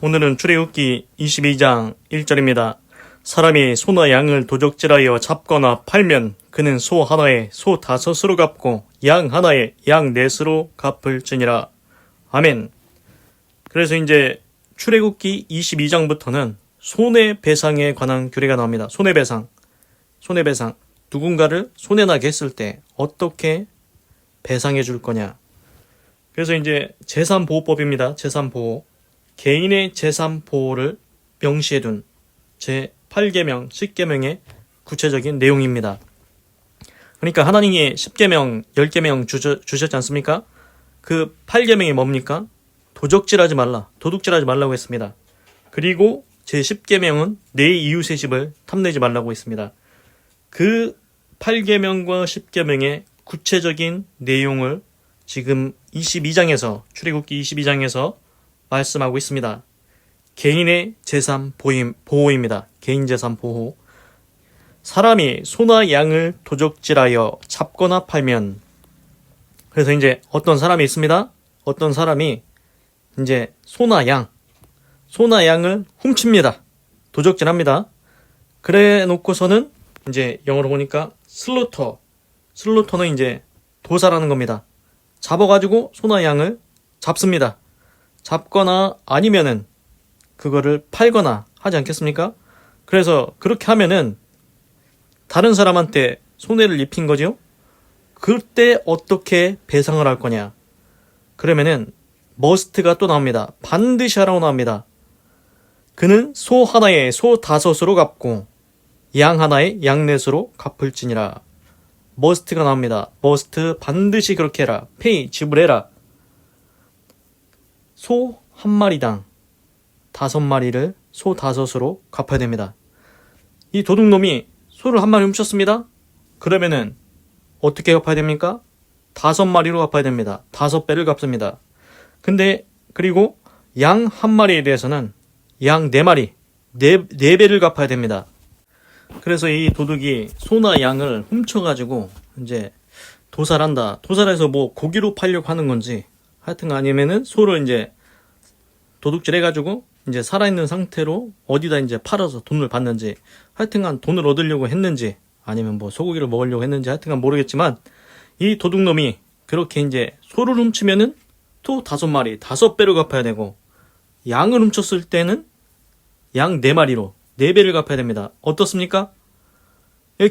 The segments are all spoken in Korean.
오늘은 출애굽기 22장 1절입니다. 사람이 소나 양을 도적질하여 잡거나 팔면 그는 소 하나에 소 다섯으로 갚고 양 하나에 양 넷으로 갚을지니라. 아멘. 그래서 이제 출애굽기 22장부터는 손해배상에 관한 규례가 나옵니다. 손해배상. 누군가를 손해나게 했을 때 어떻게 배상해 줄 거냐. 그래서 이제 재산보호법입니다. 재산보호. 개인의 재산보호를 명시해둔 제8계명, 10계명의 구체적인 내용입니다. 그러니까 하나님이 10계명, 10계명 주셨지 않습니까? 그 8계명이 뭡니까? 도적질하지 말라, 도둑질하지 말라고 했습니다. 그리고 제10계명은 내 이웃의 집을 탐내지 말라고 했습니다. 그 8계명과 10계명의 구체적인 내용을 지금 22장에서, 출애굽기 22장에서 말씀하고 있습니다. 개인의 재산 보호입니다. 개인 재산 보호. 사람이 소나 양을 도적질하여 잡거나 팔면, 그래서 이제 어떤 사람이 있습니다. 어떤 사람이 이제 소나 양을 훔칩니다. 도적질합니다. 그래 놓고서는 이제 영어로 보니까 슬로터는 이제 도살하는 겁니다. 잡아가지고 소나 양을 잡습니다. 잡거나 아니면은 그거를 팔거나 하지 않겠습니까? 그래서 그렇게 하면은 다른 사람한테 손해를 입힌 거죠. 그때 어떻게 배상을 할 거냐? 그러면은 머스트가 또 나옵니다. 반드시 하라고 나옵니다. 그는 소 하나에 소 다섯으로 갚고 양 하나에 양 넷으로 갚을지니라. 머스트가 나옵니다. 머스트, 반드시 그렇게 해라. 페이, 지불해라. 소 한 마리당 5마리를 소 다섯으로 갚아야 됩니다. 이 도둑놈이 소를 한 마리 훔쳤습니다. 그러면은 어떻게 갚아야 됩니까? 5마리로 갚아야 됩니다. 5배를 갚습니다. 근데 그리고 양 한 마리에 대해서는 양 4마리, 4배를 갚아야 됩니다. 그래서 이 도둑이 소나 양을 훔쳐가지고 이제 도살한다. 도살해서 뭐 고기로 팔려고 하는 건지, 하여튼 아니면은 소를 이제 도둑질 해가지고 이제 살아있는 상태로 어디다 이제 팔아서 돈을 받는지, 하여튼간 돈을 얻으려고 했는지, 아니면 뭐 소고기를 먹으려고 했는지, 하여튼간 모르겠지만 이 도둑놈이 그렇게 이제 소를 훔치면은 또 5마리, 5배로 갚아야 되고, 양을 훔쳤을 때는 양 4마리로 4배를 갚아야 됩니다. 어떻습니까?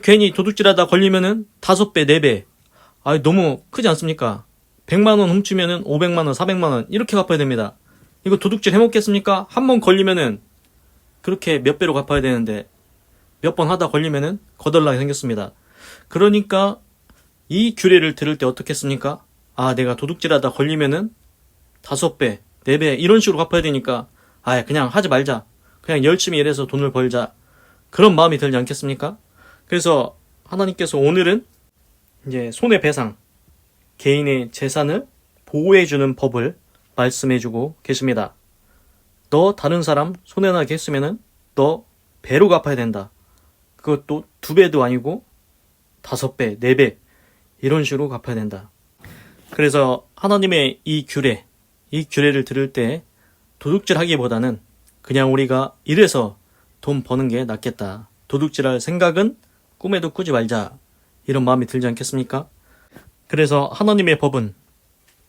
괜히 도둑질하다 걸리면은 5배, 4배. 너무 크지 않습니까? 100만원 훔치면은 500만원, 400만원 이렇게 갚아야 됩니다. 이거 도둑질 해먹겠습니까? 한 번 걸리면은 그렇게 몇 배로 갚아야 되는데 몇 번 하다 걸리면은 거덜나게 생겼습니다. 그러니까 이 규례를 들을 때 어떻겠습니까? 내가 도둑질하다 걸리면은 5배, 4배 이런 식으로 갚아야 되니까 그냥 하지 말자. 그냥 열심히 일해서 돈을 벌자. 그런 마음이 들지 않겠습니까? 그래서 하나님께서 오늘은 이제 손해배상, 개인의 재산을 보호해주는 법을 말씀해주고 계십니다. 너 다른 사람 손해나게 했으면은 너 배로 갚아야 된다. 그것도 2배도 아니고 5배, 4배 이런 식으로 갚아야 된다. 그래서 하나님의 이 규례를 들을 때 도둑질 하기보다는 그냥 우리가 일해서 돈 버는 게 낫겠다. 도둑질할 생각은 꿈에도 꾸지 말자. 이런 마음이 들지 않겠습니까? 그래서 하나님의 법은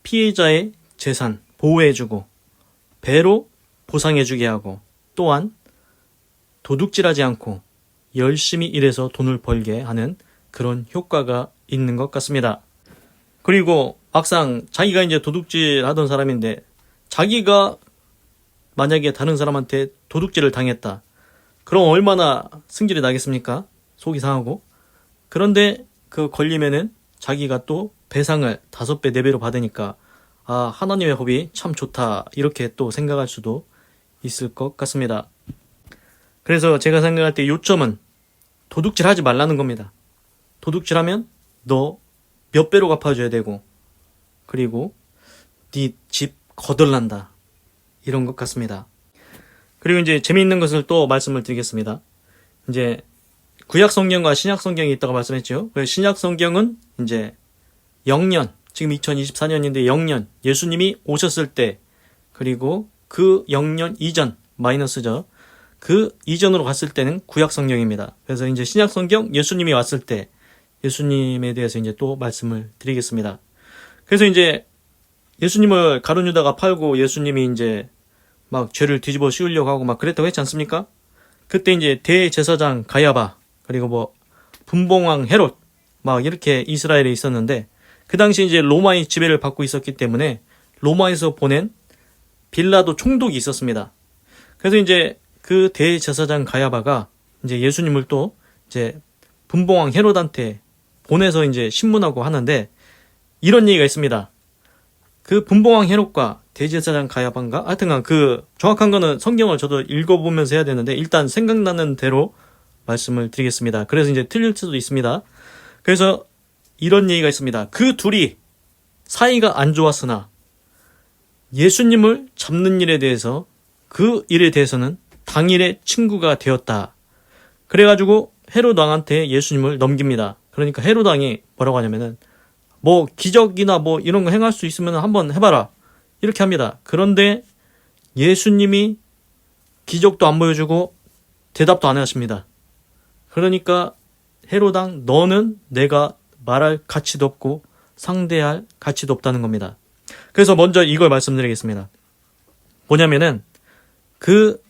피해자의 재산 보호해주고 배로 보상해주게 하고, 또한 도둑질하지 않고 열심히 일해서 돈을 벌게 하는 그런 효과가 있는 것 같습니다. 그리고 막상 자기가 이제 도둑질 하던 사람인데 자기가 만약에 다른 사람한테 도둑질을 당했다. 그럼 얼마나 승질이 나겠습니까? 속이 상하고. 그런데 그 걸리면은 자기가 또 배상을 5배, 4배로 받으니까 하나님의 법이 참 좋다. 이렇게 또 생각할 수도 있을 것 같습니다. 그래서 제가 생각할 때 요점은 도둑질 하지 말라는 겁니다. 도둑질하면 너 몇 배로 갚아줘야 되고, 그리고 네 집 거덜난다. 이런 것 같습니다. 그리고 이제 재미있는 것을 또 말씀을 드리겠습니다. 이제 구약 성경과 신약 성경이 있다고 말씀했죠. 신약 성경은 이제 영년, 지금 2024년인데 영년, 예수님이 오셨을 때, 그리고 그 영년 이전, 마이너스죠. 그 이전으로 갔을 때는 구약 성경입니다. 그래서 이제 신약 성경 예수님이 왔을 때 예수님에 대해서 이제 또 말씀을 드리겠습니다. 그래서 이제 예수님을 가룟 유다가 팔고 예수님이 이제 막 죄를 뒤집어 씌우려고 하고 막 그랬다고 했지 않습니까? 그때 이제 대제사장 가야바, 그리고 뭐 분봉왕 헤롯, 막 이렇게 이스라엘에 있었는데, 그 당시 이제 로마의 지배를 받고 있었기 때문에 로마에서 보낸 빌라도 총독이 있었습니다. 그래서 이제 그 대제사장 가야바가 이제 예수님을 또 이제 분봉왕 헤롯한테 보내서 이제 신문하고 하는데, 이런 얘기가 있습니다. 그 분봉왕 헤롯과 대제사장 가야바인가? 하여튼간 그 정확한 거는 성경을 저도 읽어보면서 해야 되는데, 일단 생각나는 대로 말씀을 드리겠습니다. 그래서 이제 틀릴 수도 있습니다. 그래서 이런 얘기가 있습니다. 그 둘이 사이가 안 좋았으나 예수님을 잡는 일에 대해서, 그 일에 대해서는 당일에 친구가 되었다. 그래가지고 헤롯 왕한테 예수님을 넘깁니다. 그러니까 헤롯 왕이 뭐라고 하냐면은 뭐 기적이나 뭐 이런 거 행할 수 있으면 한번 해봐라, 이렇게 합니다. 그런데 예수님이 기적도 안 보여주고 대답도 안 하십니다. 그러니까 헤롯 왕, 너는 내가 말할 가치도 없고 상대할 가치도 없다는 겁니다. 그래서 먼저 이걸 말씀드리겠습니다. 뭐냐면은 그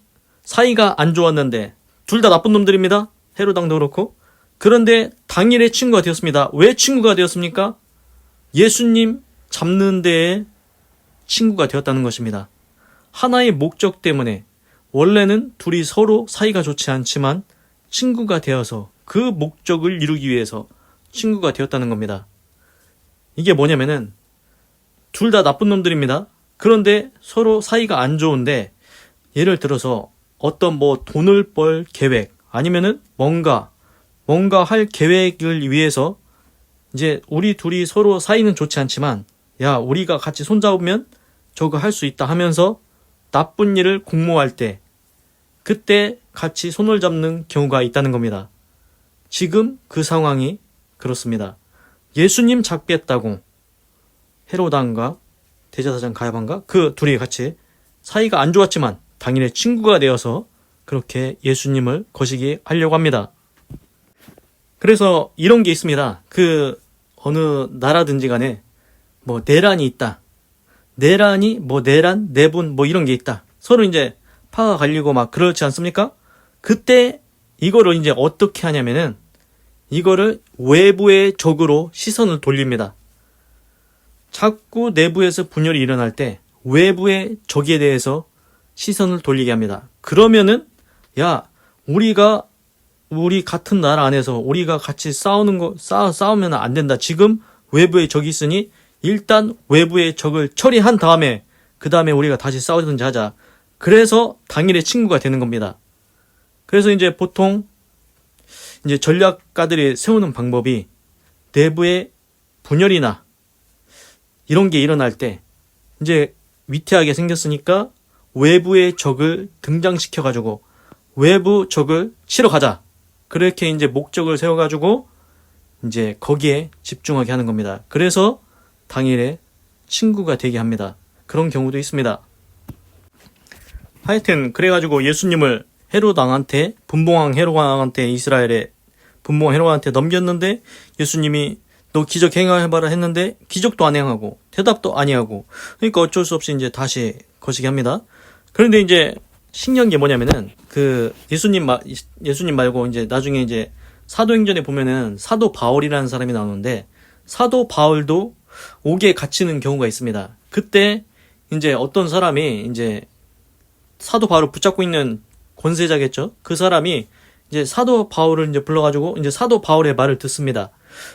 사이가 안 좋았는데 둘 다 나쁜 놈들입니다. 헤롯 왕도 그렇고. 그런데 당일에 친구가 되었습니다. 왜 친구가 되었습니까? 예수님 잡는 데에 친구가 되었다는 것입니다. 하나의 목적 때문에, 원래는 둘이 서로 사이가 좋지 않지만 친구가 되어서 그 목적을 이루기 위해서 친구가 되었다는 겁니다. 이게 뭐냐면은 둘 다 나쁜 놈들입니다. 그런데 서로 사이가 안 좋은데, 예를 들어서 어떤 뭐 돈을 벌 계획, 아니면은 뭔가 할 계획을 위해서 이제 우리 둘이 서로 사이는 좋지 않지만, 야, 우리가 같이 손잡으면 저거 할 수 있다 하면서 나쁜 일을 공모할 때, 그때 같이 손을 잡는 경우가 있다는 겁니다. 지금 그 상황이 그렇습니다. 예수님 잡겠다고 헤롯 왕과 대제사장 가야바인가? 그 둘이 같이 사이가 안 좋았지만 당일에 친구가 되어서 그렇게 예수님을 거시기 하려고 합니다. 그래서 이런 게 있습니다. 그 어느 나라든지 간에 뭐 내란이 있다. 내란이 뭐 내란, 내분 뭐 이런 게 있다. 서로 이제 파가 갈리고 막 그렇지 않습니까? 그때 이거를 이제 어떻게 하냐면은 이거를 외부의 적으로 시선을 돌립니다. 자꾸 내부에서 분열이 일어날 때 외부의 적에 대해서 시선을 돌리게 합니다. 그러면은 야, 우리 같은 나라 안에서 우리가 같이 싸우면 안 된다. 지금 외부의 적이 있으니 일단 외부의 적을 처리한 다음에 그 다음에 우리가 다시 싸우든지 하자. 그래서 당일에 친구가 되는 겁니다. 그래서 이제 보통 이제 전략가들이 세우는 방법이, 내부의 분열이나 이런 게 일어날 때 이제 위태하게 생겼으니까 외부의 적을 등장시켜가지고 외부 적을 치러 가자. 그렇게 이제 목적을 세워가지고 이제 거기에 집중하게 하는 겁니다. 그래서 당일에 친구가 되게 합니다. 그런 경우도 있습니다. 하여튼 그래가지고 예수님을 헤롯 왕한테, 분봉왕 헤롯 왕한테, 이스라엘의 분봉왕 헤롯 왕한테 넘겼는데, 예수님이 너 기적 행해봐라 했는데 기적도 안 행하고 대답도 아니하고, 그러니까 어쩔 수 없이 이제 다시 거시기 합니다. 그런데 이제 신기한 게 뭐냐면은 그 예수님 말고 이제 나중에 이제 사도행전에 보면은 사도 바울이라는 사람이 나오는데, 사도 바울도 옥에 갇히는 경우가 있습니다. 그때 이제 어떤 사람이 이제 사도 바울을 붙잡고 있는 권세자겠죠. 그 사람이 이제 사도 바울을 이제 불러가지고 이제 사도 바울의 말을 듣습니다.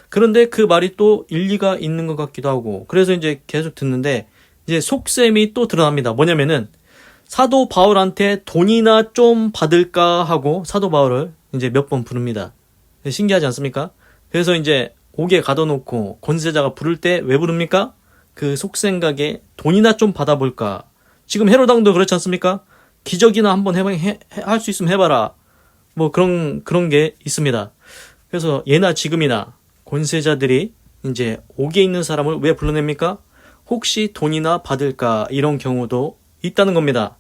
그런데 그 말이 또 일리가 있는 것 같기도 하고, 그래서 이제 계속 듣는데 이제 속셈이 또 드러납니다. 뭐냐면은 사도 바울한테 돈이나 좀 받을까 하고 사도 바울을 이제 몇 번 부릅니다. 신기하지 않습니까? 그래서 이제 옥에 가둬놓고 권세자가 부를 때 왜 부릅니까? 그 속생각에 돈이나 좀 받아볼까. 지금 헤롯 왕도 그렇지 않습니까? 기적이나 한번 할 수 있으면 해봐라. 뭐 그런 게 있습니다. 그래서 예나 지금이나 권세자들이 이제 옥에 있는 사람을 왜 불러냅니까? 혹시 돈이나 받을까, 이런 경우도 있다는 겁니다.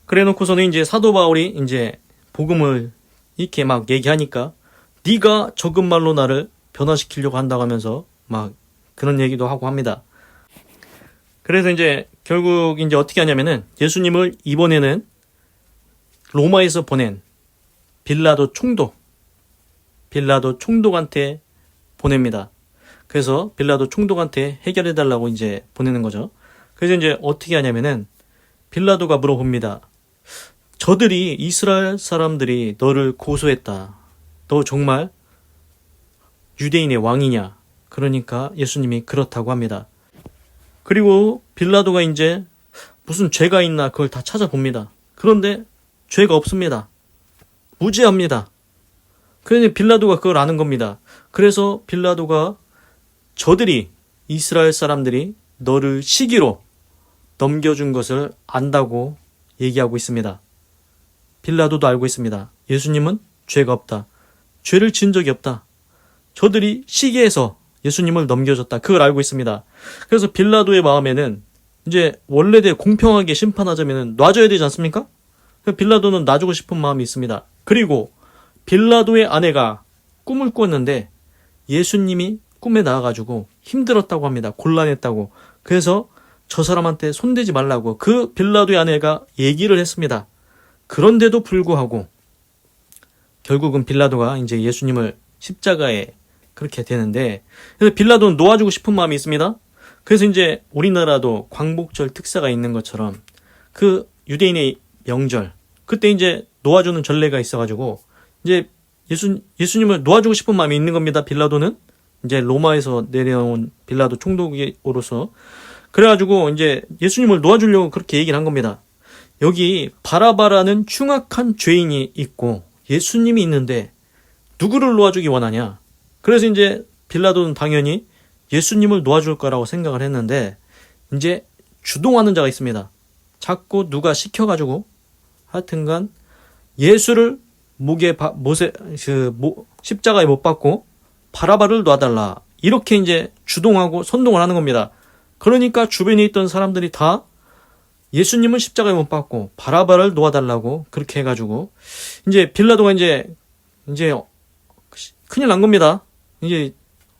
그래 놓고서는 이제 사도 바울이 이제 복음을 이렇게 막 얘기하니까 네가 적은 말로 나를 변화시키려고 한다고 하면서 막 그런 얘기도 하고 합니다. 그래서 이제 결국 이제 어떻게 하냐면은 예수님을 이번에는 로마에서 보낸 빌라도 총독한테 보냅니다. 그래서 빌라도 총독한테 해결해달라고 이제 보내는 거죠. 그래서 이제 어떻게 하냐면은 빌라도가 물어봅니다. 저들이 이스라엘 사람들이 너를 고소했다. 너 정말 유대인의 왕이냐? 그러니까 예수님이 그렇다고 합니다. 그리고 빌라도가 이제 무슨 죄가 있나 그걸 다 찾아봅니다. 그런데 죄가 없습니다. 무죄합니다. 그런데 빌라도가 그걸 아는 겁니다. 그래서 빌라도가 저들이 이스라엘 사람들이 너를 시기로 넘겨준 것을 안다고 얘기하고 있습니다. 빌라도도 알고 있습니다. 예수님은 죄가 없다. 죄를 지은 적이 없다. 저들이 시기해서 예수님을 넘겨줬다. 그걸 알고 있습니다. 그래서 빌라도의 마음에는 이제 원래대로 공평하게 심판하자면 놔줘야 되지 않습니까? 빌라도는 놔주고 싶은 마음이 있습니다. 그리고 빌라도의 아내가 꿈을 꿨는데 예수님이 꿈에 나와가지고 힘들었다고 합니다. 곤란했다고. 그래서 저 사람한테 손대지 말라고 그 빌라도의 아내가 얘기를 했습니다. 그런데도 불구하고 결국은 빌라도가 이제 예수님을 십자가에 그렇게 되는데, 그래서 빌라도는 놓아주고 싶은 마음이 있습니다. 그래서 이제 우리나라도 광복절 특사가 있는 것처럼 그 유대인의 명절, 그때 이제 놓아주는 전례가 있어가지고 이제 예수님을 놓아주고 싶은 마음이 있는 겁니다. 빌라도는 이제 로마에서 내려온 빌라도 총독으로서. 그래가지고 이제 예수님을 놓아주려고 그렇게 얘기를 한 겁니다. 여기 바라바라는 흉악한 죄인이 있고 예수님이 있는데 누구를 놓아주기 원하냐? 그래서 이제 빌라도는 당연히 예수님을 놓아줄 거라고 생각을 했는데 이제 주동하는 자가 있습니다. 자꾸 누가 시켜가지고 하여튼간 예수를 십자가에 못 박고 바라바를 놔달라. 이렇게 이제 주동하고 선동을 하는 겁니다. 그러니까 주변에 있던 사람들이 다 예수님은 십자가에 못 박고 바라바를 놓아달라고 그렇게 해가지고 이제 빌라도가 이제 큰일 난 겁니다. 이제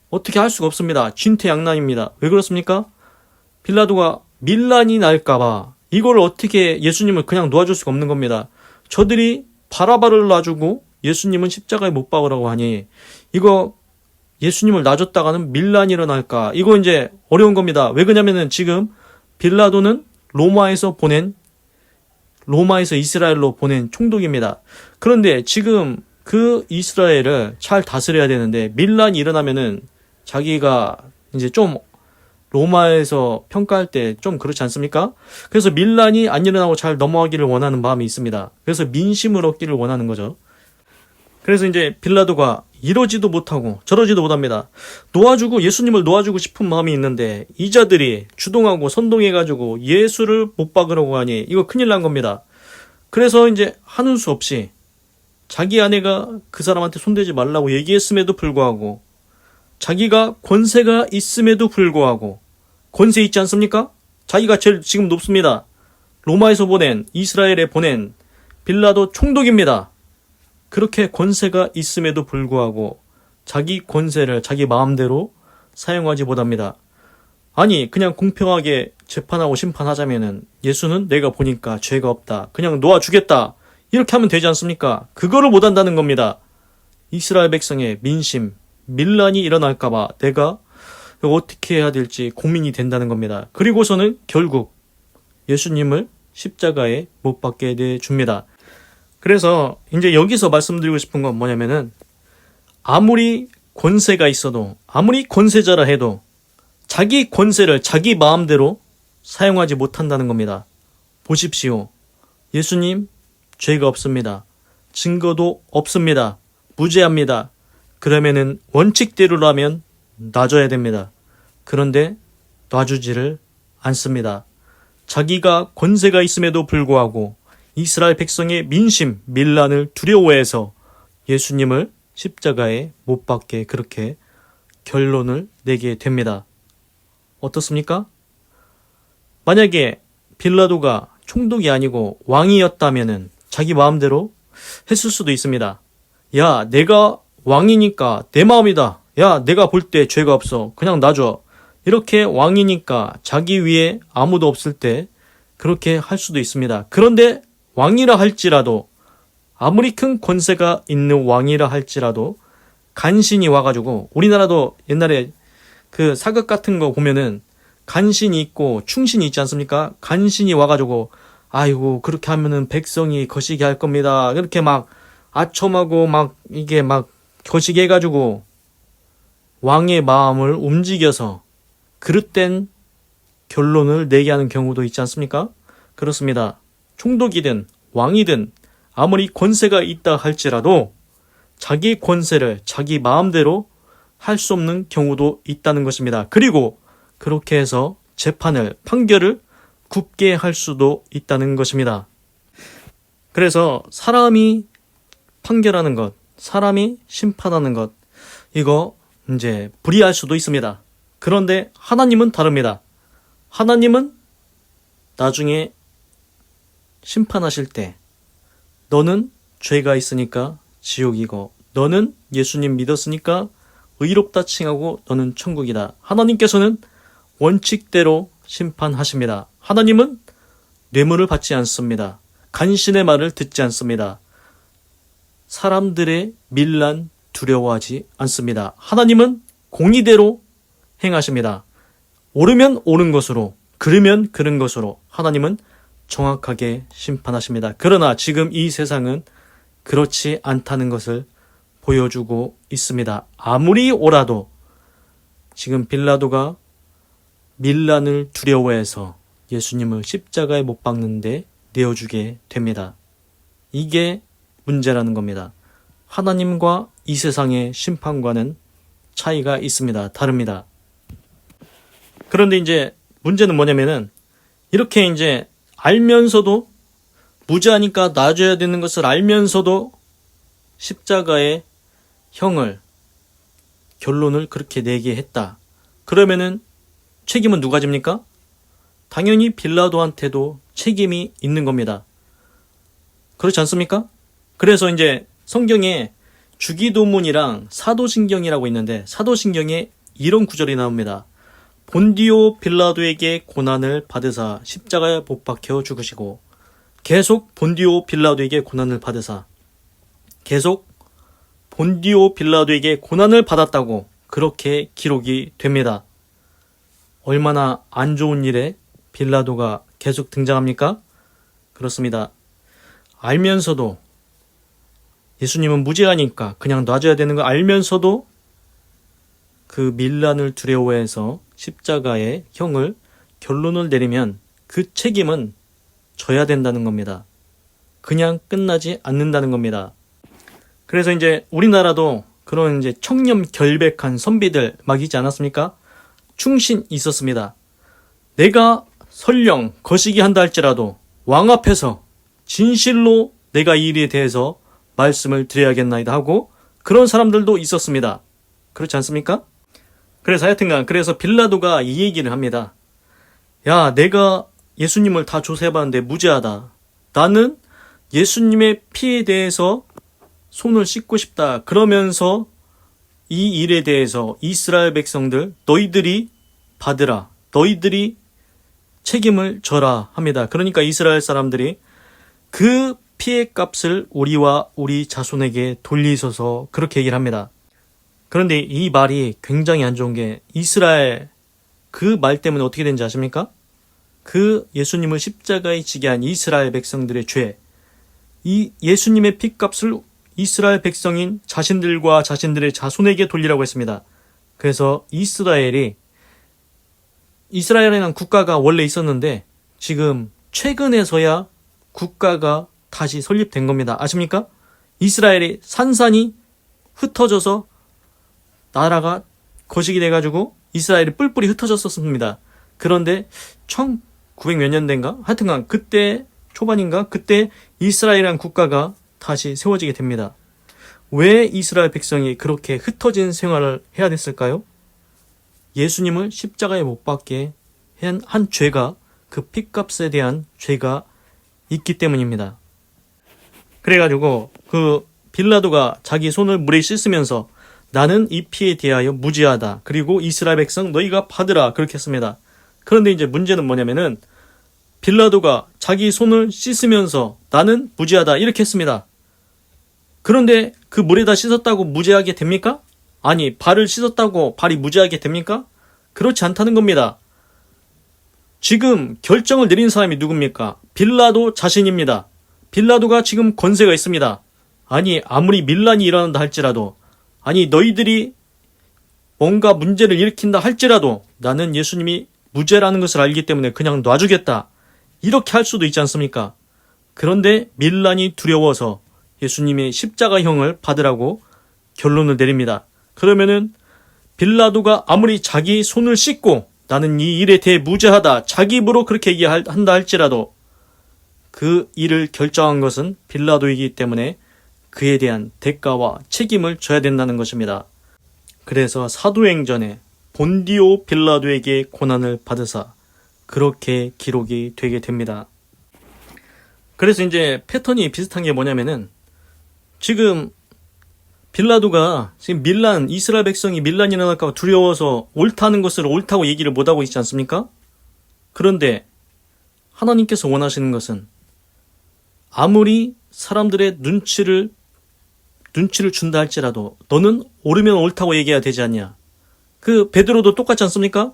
어떻게 할 수가 없습니다. 진퇴양난입니다. 왜 그렇습니까? 빌라도가 밀란이 날까봐 이걸 어떻게 예수님을 그냥 놓아줄 수가 없는 겁니다. 저들이 바라바를 놔주고 예수님은 십자가에 못 박으라고 하니 이거 예수님을 놔줬다가는 밀란이 일어날까? 이거 이제 어려운 겁니다. 왜 그러냐면은 지금 빌라도는 로마에서 이스라엘로 보낸 총독입니다. 그런데 지금 그 이스라엘을 잘 다스려야 되는데 밀란이 일어나면은 자기가 이제 좀 로마에서 평가할 때 좀 그렇지 않습니까? 그래서 밀란이 안 일어나고 잘 넘어가기를 원하는 마음이 있습니다. 그래서 민심을 얻기를 원하는 거죠. 그래서 이제 빌라도가 이러지도 못하고 저러지도 못합니다. 예수님을 놓아주고 싶은 마음이 있는데 이 자들이 주동하고 선동해가지고 예수를 못 박으려고 하니 이거 큰일 난 겁니다. 그래서 이제 하는 수 없이 자기 아내가 그 사람한테 손대지 말라고 얘기했음에도 불구하고 자기가 권세가 있음에도 불구하고 권세 있지 않습니까? 자기가 제일 지금 높습니다. 로마에서 이스라엘에 보낸 빌라도 총독입니다. 그렇게 권세가 있음에도 불구하고 자기 권세를 자기 마음대로 사용하지 못합니다. 아니 그냥 공평하게 재판하고 심판하자면은 예수는 내가 보니까 죄가 없다. 그냥 놓아주겠다. 이렇게 하면 되지 않습니까? 그거를 못한다는 겁니다. 이스라엘 백성의 민심, 밀란이 일어날까봐 내가 어떻게 해야 될지 고민이 된다는 겁니다. 그리고서는 결국 예수님을 십자가에 못 박게 줍니다. 그래서 이제 여기서 말씀드리고 싶은 건 뭐냐면은 아무리 권세가 있어도 아무리 권세자라 해도 자기 권세를 자기 마음대로 사용하지 못한다는 겁니다. 보십시오. 예수님 죄가 없습니다. 증거도 없습니다. 무죄합니다. 그러면은 원칙대로라면 놔줘야 됩니다. 그런데 놔주지를 않습니다. 자기가 권세가 있음에도 불구하고 이스라엘 백성의 민심, 밀란을 두려워해서 예수님을 십자가에 못 박게 그렇게 결론을 내게 됩니다. 어떻습니까? 만약에 빌라도가 총독이 아니고 왕이었다면은 자기 마음대로 했을 수도 있습니다. 야, 내가 왕이니까 내 마음이다. 야, 내가 볼 때 죄가 없어. 그냥 놔줘. 이렇게 왕이니까 자기 위에 아무도 없을 때 그렇게 할 수도 있습니다. 그런데 왕이라 할지라도, 아무리 큰 권세가 있는 왕이라 할지라도 간신히 와가지고, 우리나라도 옛날에 그 사극 같은 거 보면은 간신이 있고 충신이 있지 않습니까? 간신이 와가지고 아이고 그렇게 하면은 백성이 거시기 할 겁니다. 그렇게 막 아첨하고 막 이게 막 거시기 해가지고 왕의 마음을 움직여서 그릇된 결론을 내게 하는 경우도 있지 않습니까? 그렇습니다. 총독이든 왕이든 아무리 권세가 있다 할지라도 자기 권세를 자기 마음대로 할 수 없는 경우도 있다는 것입니다. 그리고 그렇게 해서 재판을, 판결을 굽게 할 수도 있다는 것입니다. 그래서 사람이 판결하는 것, 사람이 심판하는 것, 이거 이제 불이할 수도 있습니다. 그런데 하나님은 다릅니다. 하나님은 나중에 심판하실 때 너는 죄가 있으니까 지옥이고 너는 예수님 믿었으니까 의롭다 칭하고 너는 천국이다. 하나님께서는 원칙대로 심판하십니다. 하나님은 뇌물을 받지 않습니다. 간신의 말을 듣지 않습니다. 사람들의 밀란 두려워하지 않습니다. 하나님은 공의대로 행하십니다. 옳으면 옳은 것으로, 그르면 그른 것으로 하나님은 정확하게 심판하십니다. 그러나 지금 이 세상은 그렇지 않다는 것을 보여주고 있습니다. 아무리 옳아도 지금 빌라도가 밀란을 두려워해서 예수님을 십자가에 못 박는데 내어주게 됩니다. 이게 문제라는 겁니다. 하나님과 이 세상의 심판과는 차이가 있습니다. 다릅니다. 그런데 이제 문제는 뭐냐면은 이렇게 이제 알면서도 무죄하니까 놔줘야 되는 것을 알면서도 십자가의 형을, 결론을 그렇게 내게 했다. 그러면은 책임은 누가 집니까? 당연히 빌라도한테도 책임이 있는 겁니다. 그렇지 않습니까? 그래서 이제 성경에 주기도문이랑 사도신경이라고 있는데 사도신경에 이런 구절이 나옵니다. 본디오 빌라도에게 고난을 받으사 십자가에 못 박혀 죽으시고, 계속 본디오 빌라도에게 고난을 받으사, 계속 본디오 빌라도에게 고난을 받았다고 그렇게 기록이 됩니다. 얼마나 안 좋은 일에 빌라도가 계속 등장합니까? 그렇습니다. 알면서도 예수님은 무죄하니까 그냥 놔줘야 되는 거 알면서도 그 밀란을 두려워해서 십자가의 형을, 결론을 내리면 그 책임은 져야 된다는 겁니다. 그냥 끝나지 않는다는 겁니다. 그래서 이제 우리나라도 그런 이제 청렴 결백한 선비들 막 있지 않았습니까? 충신 있었습니다. 내가 설령 거시기 한다 할지라도 왕 앞에서 진실로 내가 이 일에 대해서 말씀을 드려야겠나이다 하고 그런 사람들도 있었습니다. 그렇지 않습니까? 그래서 하여튼간 그래서 빌라도가 이 얘기를 합니다. 야, 내가 예수님을 다 조사해봤는데 무죄하다. 나는 예수님의 피에 대해서 손을 씻고 싶다. 그러면서 이 일에 대해서 이스라엘 백성들 너희들이 받으라. 너희들이 책임을 져라 합니다. 그러니까 이스라엘 사람들이 그 피의 값을 우리와 우리 자손에게 돌리소서 그렇게 얘기를 합니다. 그런데 이 말이 굉장히 안 좋은 게 이스라엘 그 말 때문에 어떻게 된지 아십니까? 그 예수님을 십자가에 지게 한 이스라엘 백성들의 죄, 이 예수님의 피값을 이스라엘 백성인 자신들과 자신들의 자손에게 돌리라고 했습니다. 그래서 이스라엘이라는 국가가 원래 있었는데 지금 최근에서야 국가가 다시 설립된 겁니다. 아십니까? 이스라엘이 산산이 흩어져서 나라가 거시기 돼가지고 이스라엘이 뿔뿔이 흩어졌었습니다. 그런데 1900 몇 년대인가? 하여튼간 그때 초반인가? 그때 이스라엘이라는 국가가 다시 세워지게 됩니다. 왜 이스라엘 백성이 그렇게 흩어진 생활을 해야 됐을까요? 예수님을 십자가에 못 박게 한 죄가, 그 핏값에 대한 죄가 있기 때문입니다. 그래가지고 그 빌라도가 자기 손을 물에 씻으면서 나는 이 피에 대하여 무죄하다. 그리고 이스라엘 백성 너희가 받으라. 그렇게 했습니다. 그런데 이제 문제는 뭐냐면은 빌라도가 자기 손을 씻으면서 나는 무죄하다. 이렇게 했습니다. 그런데 그 물에다 씻었다고 무죄하게 됩니까? 아니, 발을 씻었다고 발이 무죄하게 됩니까? 그렇지 않다는 겁니다. 지금 결정을 내린 사람이 누굽니까? 빌라도 자신입니다. 빌라도가 지금 권세가 있습니다. 아니, 아무리 밀란이 일어난다 할지라도, 아니, 너희들이 뭔가 문제를 일으킨다 할지라도 나는 예수님이 무죄라는 것을 알기 때문에 그냥 놔주겠다. 이렇게 할 수도 있지 않습니까? 그런데 밀란이 두려워서 예수님의 십자가형을 받으라고 결론을 내립니다. 그러면은 빌라도가 아무리 자기 손을 씻고 나는 이 일에 대해 무죄하다. 자기 입으로 그렇게 얘기한다 할지라도 그 일을 결정한 것은 빌라도이기 때문에 그에 대한 대가와 책임을 져야 된다는 것입니다. 그래서 사도행전에 본디오 빌라도에게 고난을 받으사 그렇게 기록이 되게 됩니다. 그래서 이제 패턴이 비슷한 게 뭐냐면은 지금 빌라도가 지금 이스라엘 백성이 밀란이 일어날까 봐 두려워서 옳다는 것을 옳다고 얘기를 못하고 있지 않습니까? 그런데 하나님께서 원하시는 것은 아무리 사람들의 눈치를 준다 할지라도 너는 옳으면 옳다고 얘기해야 되지 않냐. 그 베드로도 똑같지 않습니까?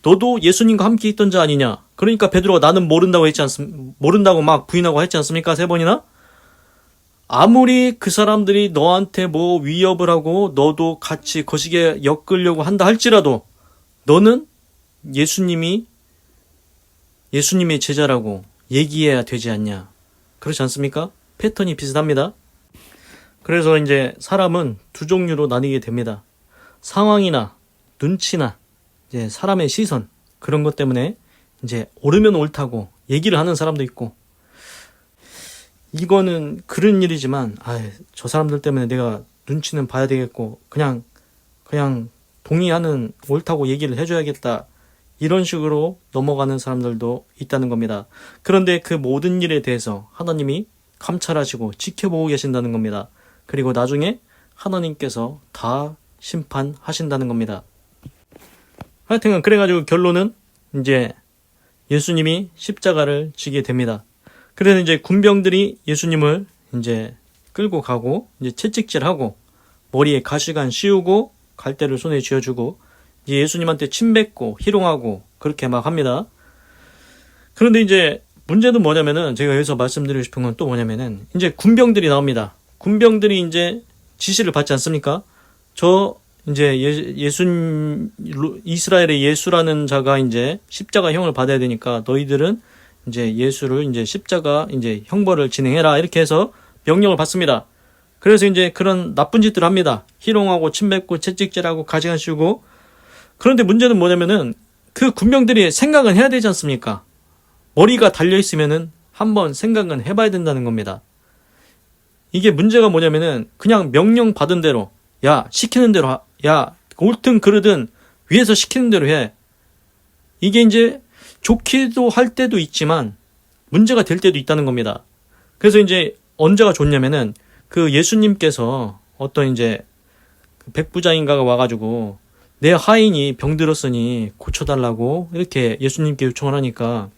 너도 예수님과 함께 있던 자 아니냐. 그러니까 베드로가 나는 모른다고 막 부인하고 했지 않습니까? 3번이나? 아무리 그 사람들이 너한테 뭐 위협을 하고 너도 같이 거시기에 엮으려고 한다 할지라도 너는 예수님의 제자라고 얘기해야 되지 않냐. 그렇지 않습니까? 패턴이 비슷합니다. 그래서 이제 사람은 두 종류로 나뉘게 됩니다. 상황이나 눈치나 이제 사람의 시선 그런 것 때문에 이제 옳으면 옳다고 얘기를 하는 사람도 있고 이거는 그런 일이지만 저 사람들 때문에 내가 눈치는 봐야 되겠고 그냥 동의하는 옳다고 얘기를 해줘야겠다 이런 식으로 넘어가는 사람들도 있다는 겁니다. 그런데 그 모든 일에 대해서 하나님이 감찰하시고 지켜보고 계신다는 겁니다. 그리고 나중에 하나님께서 다 심판하신다는 겁니다. 하여튼 그래가지고 결론은 이제 예수님이 십자가를 지게 됩니다. 그래서 이제 군병들이 예수님을 이제 끌고 가고 이제 채찍질하고 머리에 가시관 씌우고 갈대를 손에 쥐어주고 이제 예수님한테 침 뱉고 희롱하고 그렇게 막 합니다. 그런데 이제 문제는 뭐냐면은 제가 여기서 말씀드리고 싶은 건 또 뭐냐면은 이제 군병들이 나옵니다. 군병들이 이제 지시를 받지 않습니까? 이제 이스라엘의 예수라는 자가 이제 십자가형을 받아야 되니까 너희들은 이제 예수를 이제 십자가 이제 형벌을 진행해라 이렇게 해서 명령을 받습니다. 그래서 이제 그런 나쁜 짓들을 합니다. 희롱하고 침뱉고 채찍질하고 가시관 씌우고. 그런데 문제는 뭐냐면은 그 군병들이 생각은 해야 되지 않습니까? 머리가 달려 있으면은 한번 생각은 해봐야 된다는 겁니다. 이게 문제가 뭐냐면은 그냥 명령 받은 대로 야 시키는 대로 야 옳든 그르든 위에서 시키는 대로 해. 이게 이제 좋기도 할 때도 있지만 문제가 될 때도 있다는 겁니다. 그래서 이제 언제가 좋냐면은 그 예수님께서 어떤 이제 백부장인가가 와가지고 내 하인이 병들었으니 고쳐달라고 이렇게 예수님께 요청을 하니까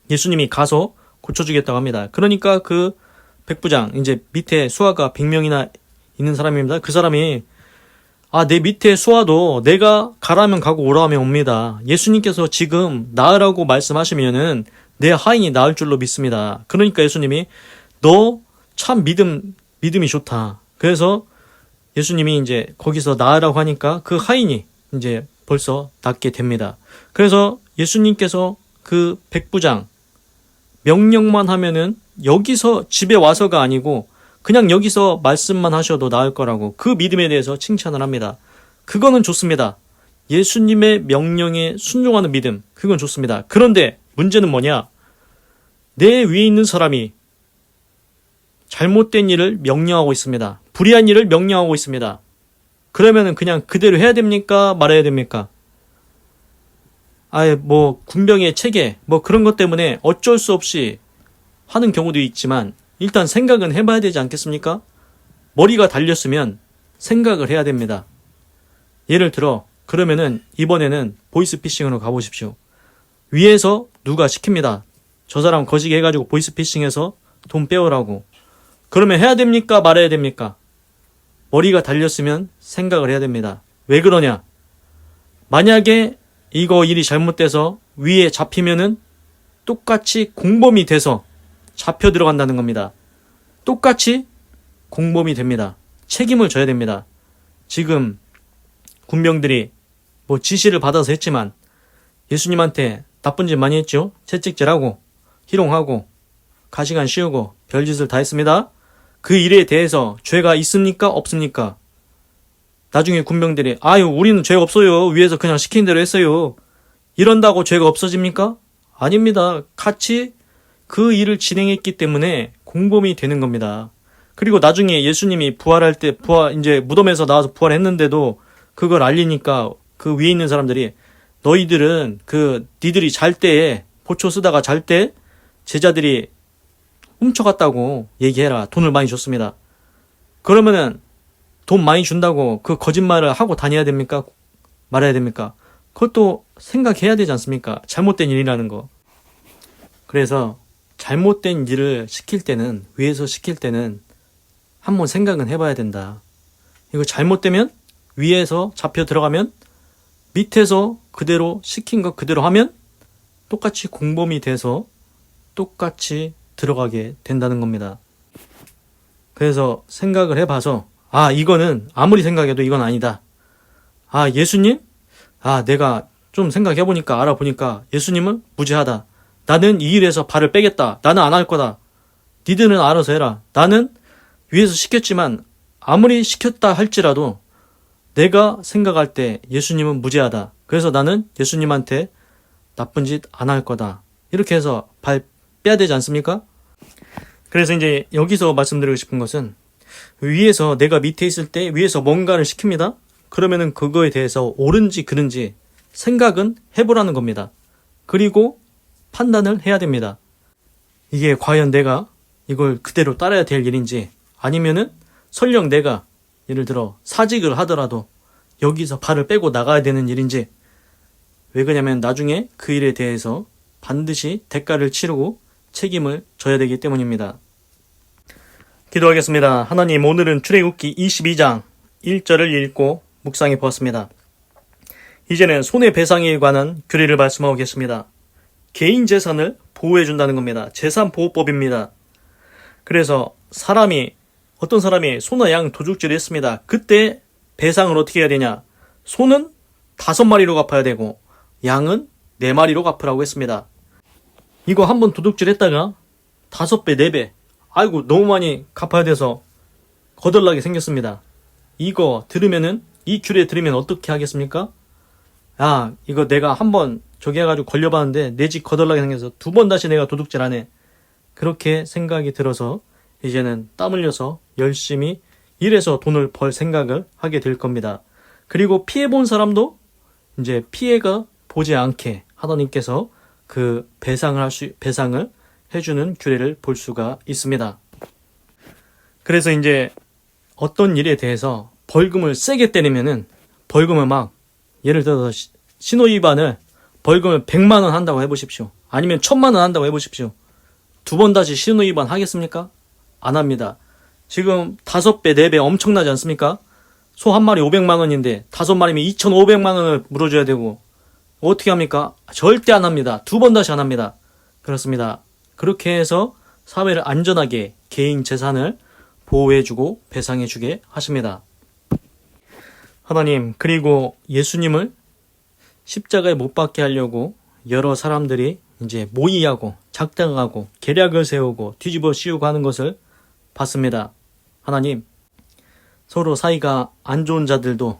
예수님이 가서 고쳐주겠다고 합니다. 그러니까 그 백부장 이제 밑에 수하가 100명이나 있는 사람입니다. 그 사람이 내 밑에 수하도 내가 가라면 가고 오라면 옵니다. 예수님께서 지금 나으라고 말씀하시면은 내 하인이 나을 줄로 믿습니다. 그러니까 예수님이 너 참 믿음이 좋다. 그래서 예수님이 이제 거기서 나으라고 하니까 그 하인이 이제 벌써 낫게 됩니다. 그래서 예수님께서 그 백부장 명령만 하면은 여기서 집에 와서가 아니고 그냥 여기서 말씀만 하셔도 나을 거라고 그 믿음에 대해서 칭찬을 합니다. 그거는 좋습니다. 예수님의 명령에 순종하는 믿음, 그건 좋습니다. 그런데 문제는 뭐냐? 내 위에 있는 사람이 잘못된 일을 명령하고 있습니다. 불의한 일을 명령하고 있습니다. 그러면은 그냥 그대로 해야 됩니까? 말아야 됩니까? 군병의 체계, 그런 것 때문에 어쩔 수 없이 하는 경우도 있지만 일단 생각은 해봐야 되지 않겠습니까? 머리가 달렸으면 생각을 해야 됩니다. 예를 들어 그러면은 이번에는 보이스피싱으로 가보십시오. 위에서 누가 시킵니다. 저 사람 거시기 해가지고 보이스피싱해서 돈 빼오라고. 그러면 해야 됩니까? 말아야 됩니까? 머리가 달렸으면 생각을 해야 됩니다. 왜 그러냐? 만약에 이거 일이 잘못돼서 위에 잡히면은 똑같이 공범이 돼서 잡혀 들어간다는 겁니다. 똑같이 공범이 됩니다. 책임을 져야 됩니다. 지금 군병들이 뭐 지시를 받아서 했지만 예수님한테 나쁜 짓 많이 했죠. 채찍질하고 희롱하고 가시관 씌우고 별짓을 다 했습니다. 그 일에 대해서 죄가 있습니까? 없습니까? 나중에 군병들이 아유 우리는 죄 없어요. 위에서 그냥 시킨 대로 했어요. 이런다고 죄가 없어집니까? 아닙니다. 같이 그 일을 진행했기 때문에 공범이 되는 겁니다. 그리고 나중에 예수님이 부활할 때 이제 무덤에서 나와서 부활했는데도 그걸 알리니까 그 위에 있는 사람들이 너희들은 니들이 잘 때 보초 쓰다가 잘 때 제자들이 훔쳐갔다고 얘기해라. 돈을 많이 줬습니다. 그러면은 돈 많이 준다고 그 거짓말을 하고 다녀야 됩니까? 말아야 됩니까? 그것도 생각해야 되지 않습니까? 잘못된 일이라는 거. 그래서 잘못된 일을 시킬 때는 위에서 시킬 때는 한번 생각은 해봐야 된다. 이거 잘못되면 위에서 잡혀 들어가면 밑에서 그대로 시킨 거 그대로 하면 똑같이 공범이 돼서 똑같이 들어가게 된다는 겁니다. 그래서 생각을 해봐서 이거는 아무리 생각해도 이건 아니다. 예수님? 내가 좀 생각해보니까 알아보니까 예수님은 무죄하다. 나는 이 일에서 발을 빼겠다. 나는 안 할 거다. 니들은 알아서 해라. 나는 위에서 시켰지만 아무리 시켰다 할지라도 내가 생각할 때 예수님은 무죄하다. 그래서 나는 예수님한테 나쁜 짓 안 할 거다. 이렇게 해서 발 빼야 되지 않습니까? 그래서 이제 여기서 말씀드리고 싶은 것은 위에서 내가 밑에 있을 때 위에서 뭔가를 시킵니다. 그러면은 그거에 대해서 옳은지 그른지 생각은 해보라는 겁니다. 그리고 판단을 해야 됩니다. 이게 과연 내가 이걸 그대로 따라야 될 일인지 아니면은 설령 내가 예를 들어 사직을 하더라도 여기서 발을 빼고 나가야 되는 일인지. 왜 그러냐면 나중에 그 일에 대해서 반드시 대가를 치르고 책임을 져야 되기 때문입니다. 기도하겠습니다. 하나님, 오늘은 출애굽기 22장 1절을 읽고 묵상해 보았습니다. 이제는 손해배상에 관한 규례를 말씀하겠습니다. 개인 재산을 보호해 준다는 겁니다. 재산보호법입니다. 그래서 어떤 사람이 소나 양 도둑질을 했습니다. 그때 배상을 어떻게 해야 되냐? 소는 5마리로 갚아야 되고 양은 4마리로 갚으라고 했습니다. 이거 한번 도둑질 했다가 5배, 4배 아이고 너무 많이 갚아야 돼서 거덜나게 생겼습니다. 이거 들으면은 이 규례 들으면 어떻게 하겠습니까? 이거 내가 한번 저기 해가지고 걸려봤는데 내 집 거덜나게 생겨서 2번 다시 내가 도둑질 안 해. 그렇게 생각이 들어서 이제는 땀 흘려서 열심히 일해서 돈을 벌 생각을 하게 될 겁니다. 그리고 피해본 사람도 이제 피해가 보지 않게 하나님께서 그 배상을 해주는 규례를 볼 수가 있습니다. 그래서 이제 어떤 일에 대해서 벌금을 세게 때리면은 벌금을 예를 들어서 신호위반을 벌금을 100만 원 한다고 해보십시오. 아니면 1000만 원 한다고 해보십시오. 2번 다시 신호위반 하겠습니까? 안 합니다. 지금 5배, 4배 엄청나지 않습니까? 소 한 마리 500만 원인데 5마리면 2,500만 원을 물어줘야 되고 어떻게 합니까? 절대 안 합니다. 2번 다시 안 합니다. 그렇습니다. 그렇게 해서 사회를 안전하게 개인 재산을 보호해주고 배상해주게 하십니다. 하나님, 그리고 예수님을 십자가에 못 박게 하려고 여러 사람들이 이제 모의하고 작당하고 계략을 세우고 뒤집어 씌우고 하는 것을 봤습니다. 하나님, 서로 사이가 안 좋은 자들도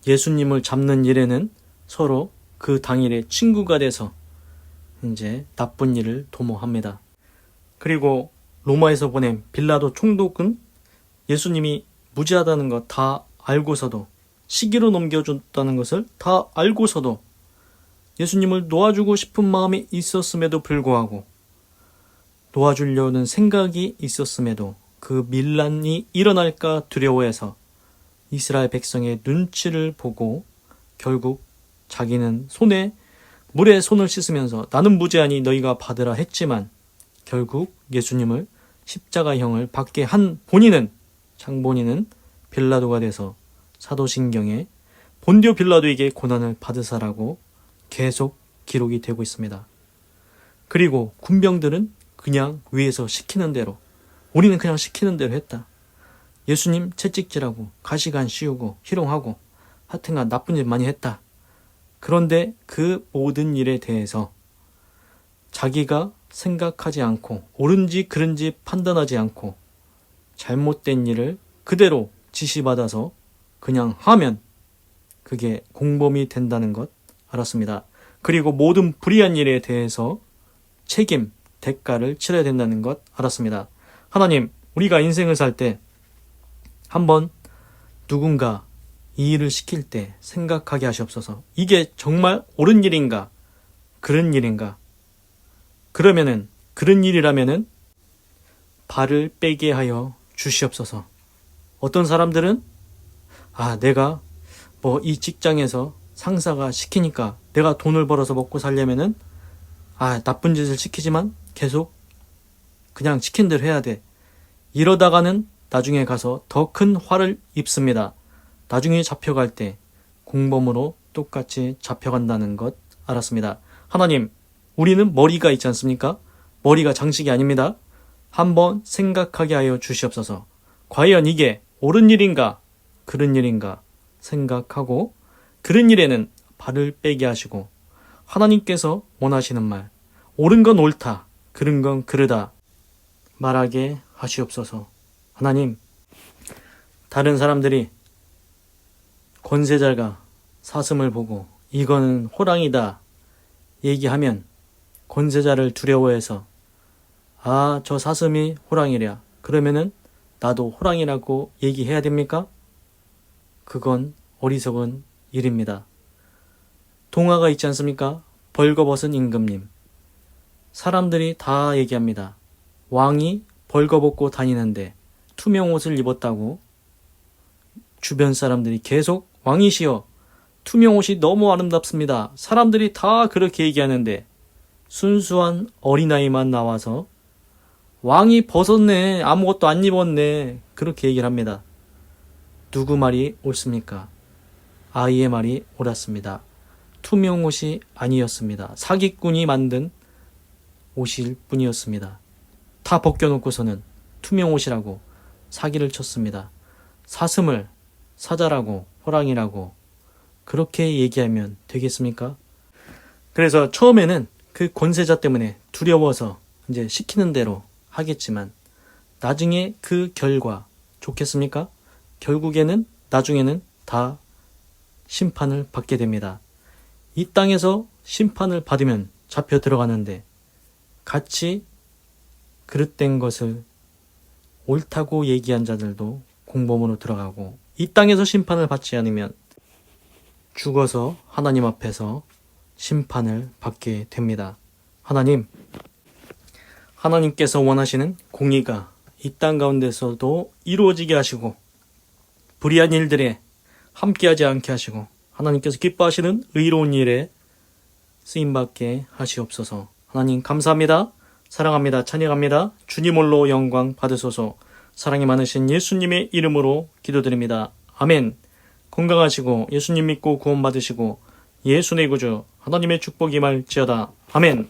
예수님을 잡는 일에는 서로 그 당일에 친구가 돼서 이제 나쁜 일을 도모합니다. 그리고 로마에서 보낸 빌라도 총독은 예수님이 무죄하다는 거 다 알고서도 시기로 넘겨줬다는 것을 다 알고서도 예수님을 놓아주고 싶은 마음이 있었음에도 불구하고 도와주려는 생각이 있었음에도 그 밀란이 일어날까 두려워해서 이스라엘 백성의 눈치를 보고 결국 자기는 물에 손을 씻으면서 나는 무죄하니 너희가 받으라 했지만 결국 예수님을 십자가형을 받게 한 장본인은 빌라도가 돼서 사도신경에 본디오 빌라도에게 고난을 받으사라고 계속 기록이 되고 있습니다. 그리고 군병들은 그냥 위에서 시키는 대로, 우리는 그냥 시키는 대로 했다. 예수님 채찍질하고 가시관 씌우고 희롱하고 하여튼간 나쁜 일 많이 했다. 그런데 그 모든 일에 대해서 자기가 생각하지 않고 옳은지 그른지 판단하지 않고 잘못된 일을 그대로 지시받아서 그냥 하면 그게 공범이 된다는 것 알았습니다. 그리고 모든 불의한 일에 대해서 책임, 대가를 치러야 된다는 것 알았습니다. 하나님, 우리가 인생을 살 때 한번 누군가 이 일을 시킬 때 생각하게 하시옵소서. 이게 정말 옳은 일인가? 그런 일인가? 그러면은 그런 일이라면은 발을 빼게 하여 주시옵소서. 어떤 사람들은 내가 이 직장에서 상사가 시키니까 내가 돈을 벌어서 먹고 살려면은 나쁜 짓을 시키지만 계속 그냥 시킨 대로 해야 돼. 이러다가는 나중에 가서 더 큰 화를 입습니다. 나중에 잡혀갈 때 공범으로 똑같이 잡혀간다는 것 알았습니다. 하나님, 우리는 머리가 있지 않습니까? 머리가 장식이 아닙니다. 한번 생각하게 하여 주시옵소서. 과연 이게 옳은 일인가? 그런 일인가? 생각하고 그런 일에는 발을 빼게 하시고 하나님께서 원하시는 말, 옳은 건 옳다, 그른 건 그르다 말하게 하시옵소서. 하나님, 다른 사람들이 권세자가 사슴을 보고 이거는 호랑이다 얘기하면 권세자를 두려워해서 저 사슴이 호랑이랴. 그러면은 나도 호랑이라고 얘기해야 됩니까? 그건 어리석은 일입니다. 동화가 있지 않습니까? 벌거벗은 임금님. 사람들이 다 얘기합니다. 왕이 벌거벗고 다니는데 투명 옷을 입었다고 주변 사람들이 계속 왕이시여 투명 옷이 너무 아름답습니다. 사람들이 다 그렇게 얘기하는데 순수한 어린아이만 나와서 왕이 벗었네, 아무것도 안 입었네, 그렇게 얘기를 합니다. 누구 말이 옳습니까? 아이의 말이 옳았습니다. 투명 옷이 아니었습니다. 사기꾼이 만든 옷일 뿐이었습니다. 다 벗겨놓고서는 투명 옷이라고 사기를 쳤습니다. 사슴을 사자라고 호랑이라고 그렇게 얘기하면 되겠습니까? 그래서 처음에는 그 권세자 때문에 두려워서 이제 시키는 대로 하겠지만 나중에 그 결과 좋겠습니까? 결국에는 나중에는 다 심판을 받게 됩니다. 이 땅에서 심판을 받으면 잡혀 들어가는데 같이 그릇된 것을 옳다고 얘기한 자들도 공범으로 들어가고 이 땅에서 심판을 받지 않으면 죽어서 하나님 앞에서 심판을 받게 됩니다. 하나님께서 원하시는 공의가 이 땅 가운데서도 이루어지게 하시고 불의한 일들에 함께하지 않게 하시고 하나님께서 기뻐하시는 의로운 일에 쓰임받게 하시옵소서. 하나님 감사합니다. 사랑합니다. 찬양합니다. 주님 홀로 영광 받으소서. 사랑이 많으신 예수님의 이름으로 기도드립니다. 아멘. 건강하시고 예수님 믿고 구원 받으시고 예수 내 구주 하나님의 축복이 임할지어다. 아멘.